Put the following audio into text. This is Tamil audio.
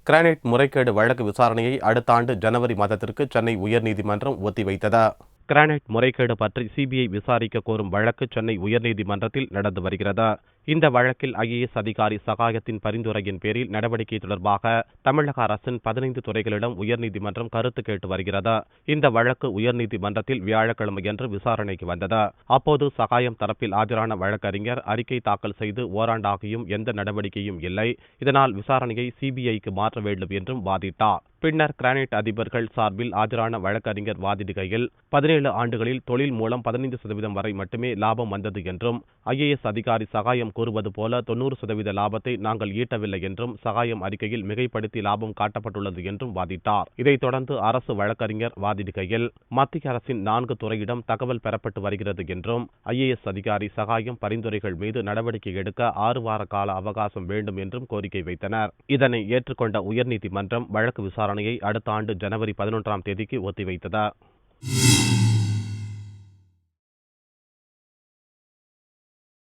கிரானைட் முறைகேடு வழக்கு விசாரணையை அடுத்த ஆண்டு ஜனவரி மாதத்திற்கு சென்னை உயர்நீதிமன்றம் ஒத்திவைத்தது. கிரானைட் முறைகேடு பற்றி சிபிஐ விசாரிக்க கோரும் வழக்கு சென்னை உயர்நீதிமன்றத்தில் நடந்து வருகிறது. இந்த வழக்கில் ஐஏஎஸ் அதிகாரி சகாயத்தின் பரிந்துரையின் பேரில் நடவடிக்கை தொடர்பாக தமிழக அரசின் 15 துறைகளிடம் உயர்நீதிமன்றம் கருத்து கேட்டு வருகிறது. இந்த வழக்கு உயர்நீதிமன்றத்தில் வியாழக்கிழமையன்று விசாரணைக்கு வந்தது. அப்போது சகாயம் தரப்பில் ஆஜரான வழக்கறிஞர் அறிக்கை தாக்கல் செய்து ஓராண்டாகியும் எந்த நடவடிக்கையும் இல்லை, இதனால் விசாரணையை சிபிஐக்கு மாற்ற வேண்டும் என்றும் வாதிட்டார். பின்னர் கிரானைட் அதிபர்கள் சார்பில் ஆஜரான வழக்கறிஞர் வாதிடுகையில் 17 ஆண்டுகளில் தொழில் மூலம் 15% வரை மட்டுமே லாபம் வந்தது என்றும், ஐஏஎஸ் அதிகாரி சகாயம் கூறுவது போல 90% லாபத்தை நாங்கள் ஈட்டவில்லை என்றும், சகாயம் அறிக்கையில் மிகைப்படுத்தி லாபம் காட்டப்பட்டுள்ளது என்றும் வாதிட்டார். இதைத் தொடர்ந்து அரசு வழக்கறிஞர் வாதிடுகையில் மத்திய அரசின் 4 துறையிடம் தகவல் பெறப்பட்டு வருகிறது என்றும், ஐஏஎஸ் அதிகாரி சகாயம் பரிந்துரைகள் மீது நடவடிக்கை எடுக்க 6 வார கால அவகாசம் வேண்டும் என்றும் கோரிக்கை வைத்தனர். இதனை ஏற்றுக்கொண்ட உயர்நீதிமன்றம் வழக்கு விசாரணையை அடுத்த ஆண்டு ஜனவரி 11ஆம் தேதிக்கு ஒத்திவைத்தது.